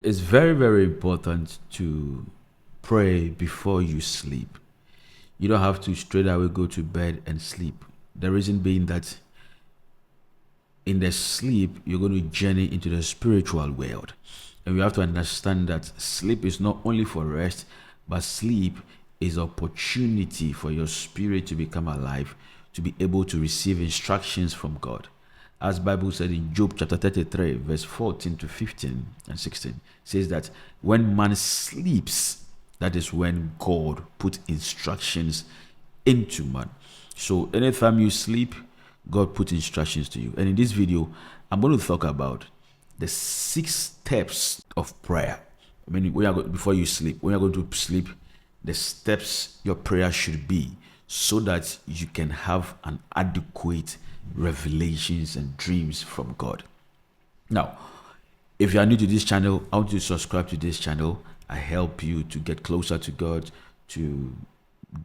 It's very, very important to pray before you sleep. You don't have to straight away go to bed and sleep. The reason being that in the sleep, you're going to journey into the spiritual world. And we have to understand that sleep is not only for rest, but sleep is opportunity for your spirit to become alive, to be able to receive instructions from God. As Bible said in Job chapter 33, verse 14 to 15 and 16, says that when man sleeps, that is when God put instructions into man. So anytime you sleep, God put instructions to you. And in this video, I'm going to talk about the 6 steps of prayer. I mean, before you sleep, when you're going to sleep, the steps your prayer should be so that you can have an adequate revelations and dreams from God. Now, if you are new to this channel, I want you to subscribe to this channel. I help you to get closer to God, to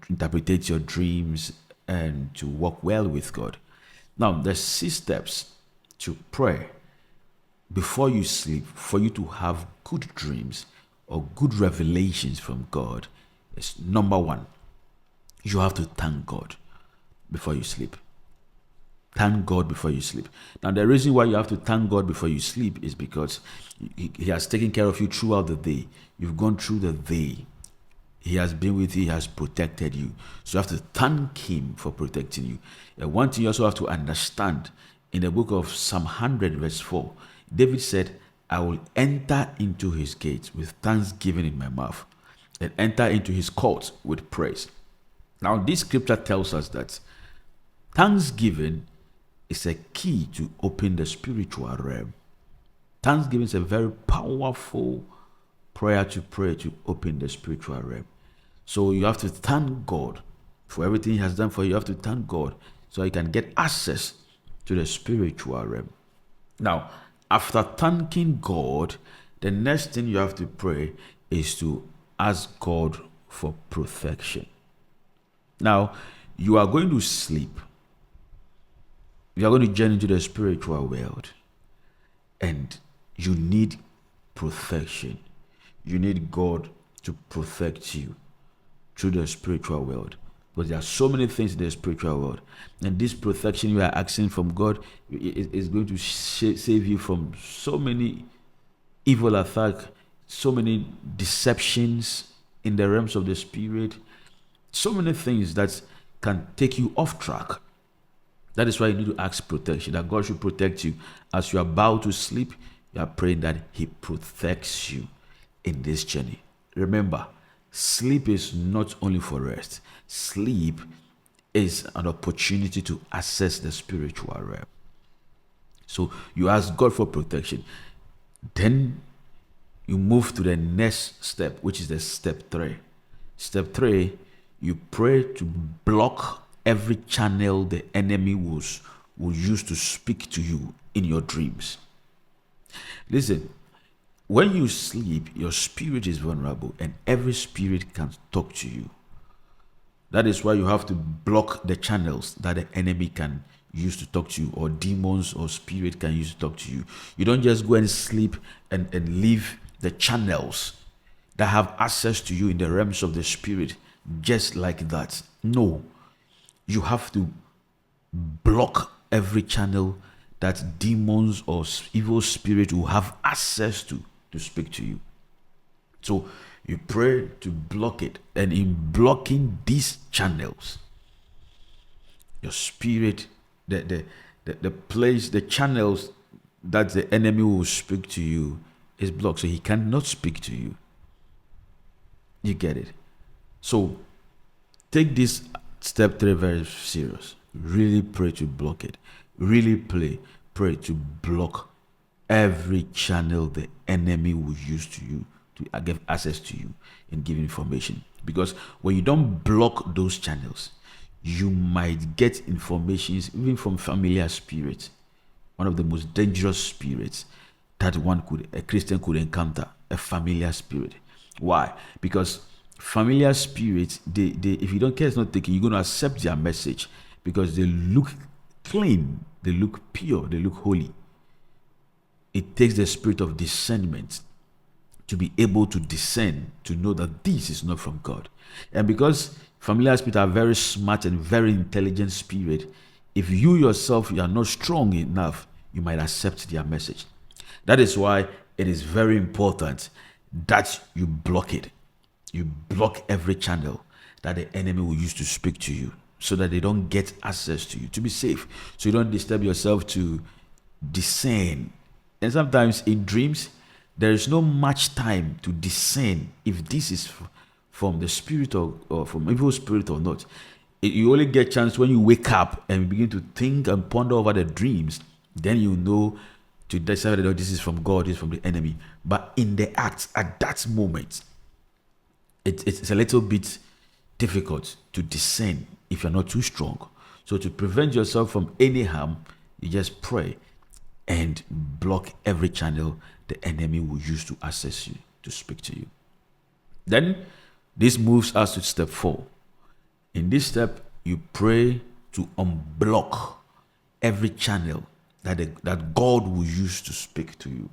interpret your dreams, and to work well with God. Now, there's 6 steps to pray before you sleep for you to have good dreams or good revelations from God. Is number 1, you have to thank God before you sleep. Thank God before you sleep. Now, the reason why you have to thank God before you sleep is because He has taken care of you throughout the day. You've gone through the day. He has been with you. He has protected you. So you have to thank Him for protecting you. And one thing you also have to understand, in the book of Psalm 100 verse 4, David said, I will enter into His gates with thanksgiving in my mouth and enter into His courts with praise. Now, this scripture tells us that thanksgiving is a key to open the spiritual realm. Thanksgiving is a very powerful prayer to pray to open the spiritual realm. So you have to thank God for everything He has done for you. You have to thank God so you can get access to the spiritual realm. Now, after thanking God, the next thing you have to pray is to ask God for protection. Now, you are going to sleep. You are going to journey into the spiritual world, and you need protection. You need God to protect you through the spiritual world, because there are so many things in the spiritual world, and this protection you are asking from God is going to save you from so many evil attacks, so many deceptions in the realms of the spirit, so many things that can take you off track. That is why you need to ask protection, that God should protect you. As you are about to sleep, you are praying that He protects you in this journey. Remember, sleep is not only for rest. Sleep is an opportunity to access the spiritual realm. So you ask God for protection. Then you move to the next step, which is the step 3. Step 3, you pray to block every channel the enemy will use to speak to you in your dreams. Listen, when you sleep, your spirit is vulnerable and every spirit can talk to you. That is why you have to block the channels that the enemy can use to talk to you, or demons or spirit can use to talk to you. You don't just go and sleep and leave the channels that have access to you in the realms of the spirit just like that. No. You have to block every channel that demons or evil spirit will have access to speak to you. So you pray to block it. And in blocking these channels, your spirit, the place, the channels that the enemy will speak to you is blocked. So he cannot speak to you. You get it? So take this step 3 very serious. Really pray to block it. Really pray to block every channel the enemy will use to you to give access to you and give information. Because when you don't block those channels, you might get informations even from familiar spirits. One of the most dangerous spirits that a Christian could encounter, a familiar spirit. Why? Because familiar spirits, they if you don't care, it's not taken, you're going to accept their message because they look clean, they look pure, they look holy. It takes the spirit of discernment to be able to discern, to know that this is not from God. And because familiar spirits are very smart and very intelligent spirit, if you yourself you are not strong enough, you might accept their message. That is why it is very important that you block it. You block every channel that the enemy will use to speak to you, so that they don't get access to you, to be safe, so you don't disturb yourself to discern. And sometimes in dreams, there is no much time to discern if this is from the spirit or from evil spirit or not. You only get chance when you wake up and begin to think and ponder over the dreams. Then you know to decide that this is from God, this is from the enemy. But in the act, at that moment, it's a little bit difficult to discern if you're not too strong. So to prevent yourself from any harm, you just pray and block every channel the enemy will use to access you, to speak to you. Then this moves us to step 4. In this step, you pray to unblock every channel that God will use to speak to you.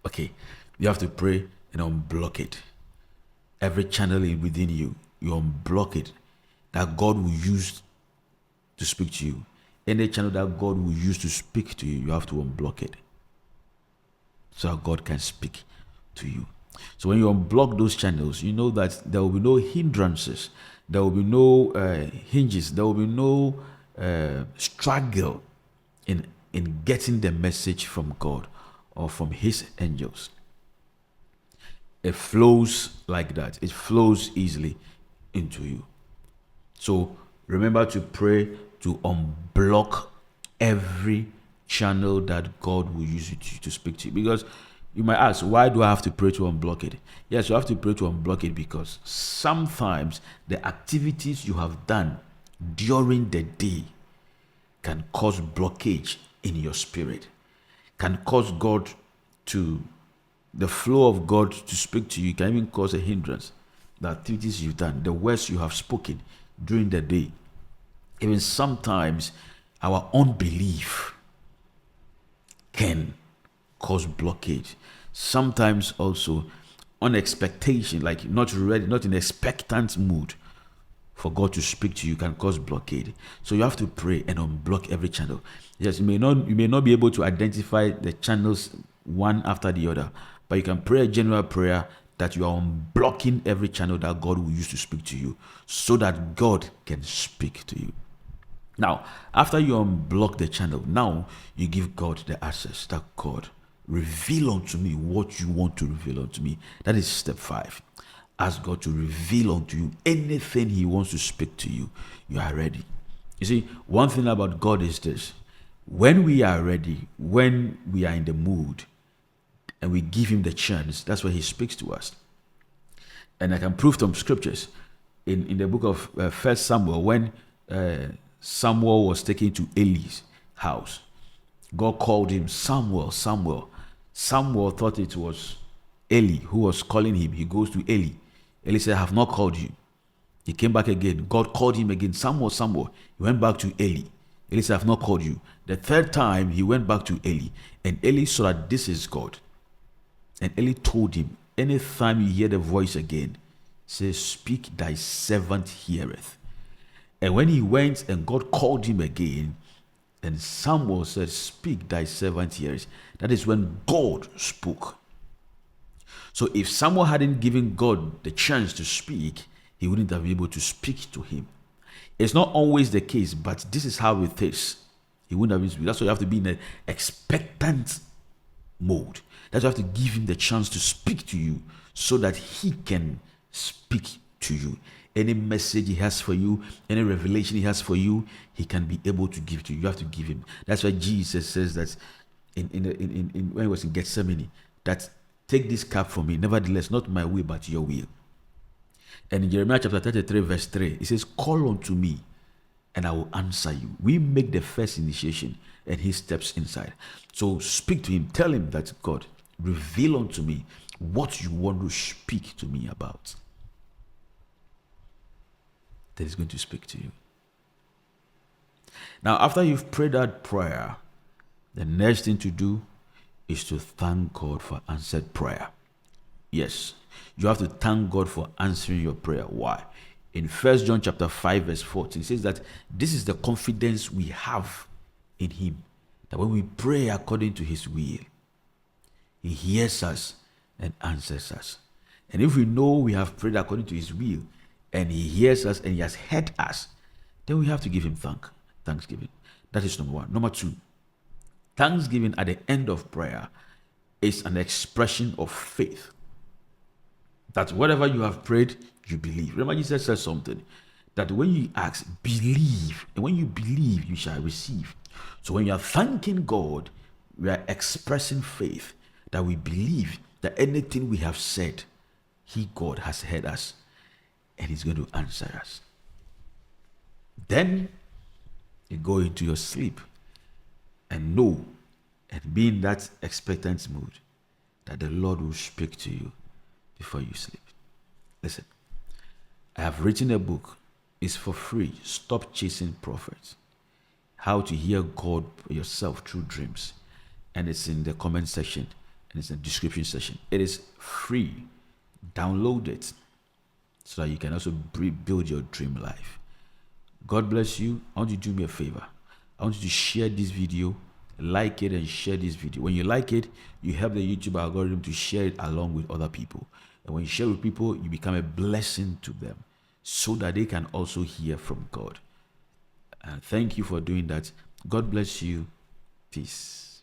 Okay, you have to pray and unblock it. Every channel within you, you unblock it, that God will use to speak to you. Any channel that God will use to speak to you, you have to unblock it, so that God can speak to you. So when you unblock those channels, you know that there will be no hindrances, there will be no hinges, there will be no struggle in getting the message from God or from His angels. It flows like that. It flows easily into you. So remember to pray to unblock every channel that God will use you to speak to you. Because you might ask, why do I have to pray to unblock it? Yes, you have to pray to unblock it because sometimes the activities you have done during the day can cause blockage in your spirit, can cause the flow of God to speak to you, can even cause a hindrance. The activities you've done, the words you have spoken during the day, even sometimes our unbelief can cause blockage. Sometimes also unexpectation, like not ready, not in expectant mood for God to speak to you, can cause blockade. So you have to pray and unblock every channel. Yes, you may not be able to identify the channels one after the other, but you can pray a general prayer that you are unblocking every channel that God will use to speak to you, so that God can speak to you. Now, after you unblock the channel, now you give God the access. That God, reveal unto me what you want to reveal unto me. That is step 5. Ask God to reveal unto you anything He wants to speak to you. You are ready. You see, one thing about God is this: when we are ready, when we are in the mood, and we give Him the chance, that's where He speaks to us. And I can prove from scriptures in the book of 1 Samuel, when Samuel was taken to Eli's house. God called him Samuel, Samuel. Samuel thought it was Eli who was calling him. He goes to Eli. Eli said, I have not called you. He came back again. God called him again, Samuel, Samuel. He went back to Eli. Eli said, I have not called you. The third time, he went back to Eli. And Eli saw that this is God. And Eli told him, anytime you hear the voice again, say, speak, thy servant heareth. And when he went and God called him again, and Samuel said, speak, thy servant heareth. That is when God spoke. So if Samuel hadn't given God the chance to speak, he wouldn't have been able to speak to him. It's not always the case, but this is how it is. He wouldn't have been speaking. That's why you have to be in an expectant mode. That's why you have to give him the chance to speak to you, so that he can speak to you. Any message he has for you, any revelation he has for you, he can be able to give to you. You have to give him. That's why Jesus says that in when he was in Gethsemane, that take this cup from me, nevertheless, not my will, but your will. And in Jeremiah chapter 33, verse 3, it says, call unto me, and I will answer you. We make the first initiation, and he steps inside. So speak to him. Tell him that, God, reveal unto me what you want to speak to me about. That is going to speak to you. Now, after you've prayed that prayer, the next thing to do is to thank God for answered prayer. Yes, you have to thank God for answering your prayer. Why? In 1 John chapter 5 verse 14, it says that this is the confidence we have in him, that when we pray according to his will, he hears us and answers us. And if we know we have prayed according to his will and he hears us and he has heard us, then we have to give him thanksgiving. That is number one. Number two, thanksgiving at the end of prayer is an expression of faith. That whatever you have prayed, you believe. Remember, Jesus said something that when you ask, believe. And when you believe, you shall receive. So when you are thanking God, we are expressing faith that we believe that anything we have said, he, God, has heard us and he's going to answer us. Then you go into your sleep and know and be in that expectant mood that the Lord will speak to you before you sleep. Listen, I have written a book. It's for free. Stop chasing prophets. How to hear God yourself through dreams. And it's in the comment section and it's in the description section. It is free. Download it so that you can also build your dream life. God bless you. I want you to do me a favor. I want you to share this video, like it and share this video. When you like it, you help the YouTube algorithm to share it along with other people. And when you share with people, you become a blessing to them so that they can also hear from God. And thank you for doing that. God bless you. Peace.